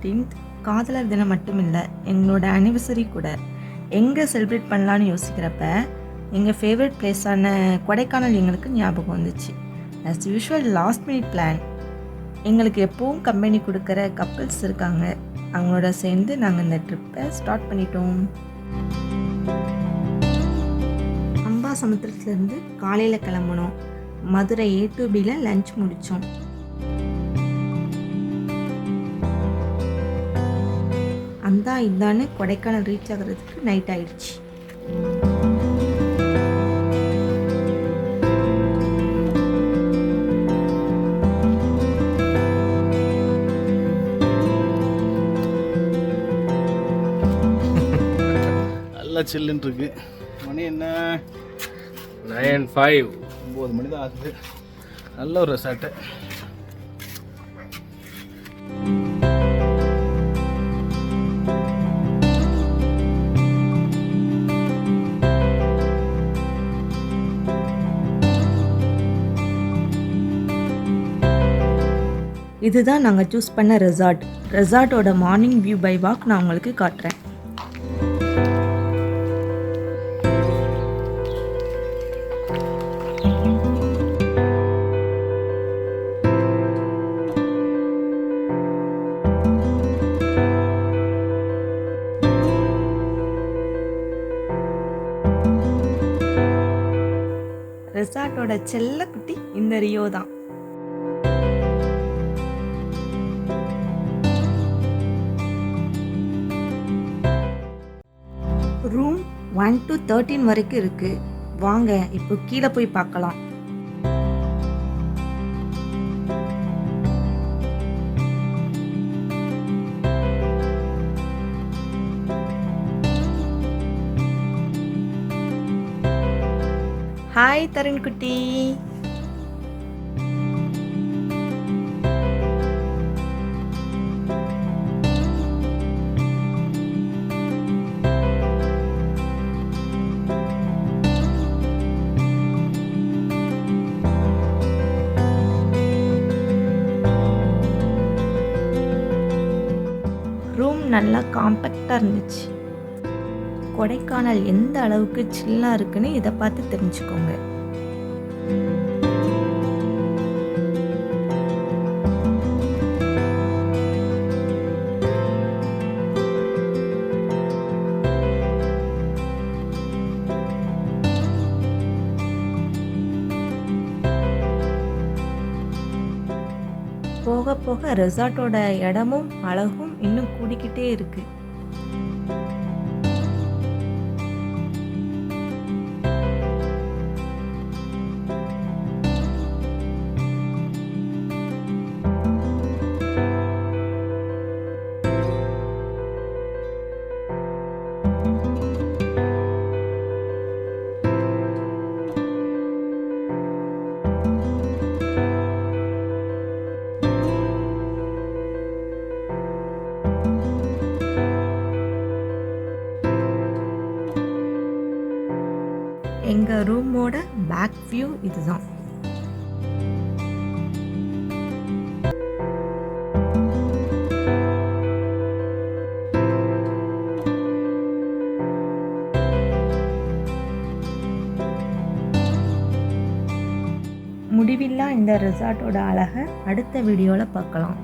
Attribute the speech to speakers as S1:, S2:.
S1: 14th காதலர் தினம் மட்டும் இல்லை, எங்களோட ஆனிவர்சரி கூட. எங்கே செலிப்ரேட் பண்ணலான்னு யோசிக்கிறப்ப எங்கள் ஃபேவரட் பிளேஸான கொடைக்கானல் எங்களுக்கு ஞாபகம் வந்துச்சு. As usual last minute plan. எங்களுக்கு எப்போவும் கம்பெனி கொடுக்குற கப்பிள்ஸ் இருக்காங்க, அவங்களோட சேர்ந்து நாங்கள் இந்த ட்ரிப்பை ஸ்டார்ட் பண்ணிட்டோம். அம்பாசமுத்திரத்துலேருந்து காலையில் கிளம்பணும். மதுரை A2Bயில் லஞ்ச் முடித்தோம். அந்த இதான்னு கொடைக்கானல் ரீச் ஆகிறதுக்கு நைட் ஆயிடுச்சு.
S2: நல்லா சில்லுன்னு இருக்கு. மணி என்ன
S3: 9:05.
S2: 9 மணி தான் ஆகுது. நல்ல ஒரு ரெசார்ட்டு.
S1: இதுதான் நாங்கள் சூஸ் பண்ண ரெசார்ட்டோட மார்னிங் வியூ பை வாக் நான் உங்களுக்கு காட்டுறேன். ரெசார்ட்டோட செல்ல குட்டி இந்த ரியோ தான். ரூம் 1 to 13 வரைக்கும் இருக்கு. வாங்க இப்போ கீழே போய் பார்க்கலாம். ஹாய் தருண் குட்டி. ரூம் நல்லா காம்பேக்டாக இருந்துச்சு. கொடைக்கானல் எந்த அளவுக்கு சில்லாக இருக்குன்னு இதை பார்த்து தெரிஞ்சுக்கோங்க. போக போக ரெசார்ட்டோட இடமும் அழகும் இன்னும் கூடிக்கிட்டே இருக்கு. எங்கள் ரூமோட பேக் வியூ இதுதான். முடிவில்லா இந்த ரெசார்ட்டோட அழகை அடுத்த வீடியோவில் பார்க்கலாம்.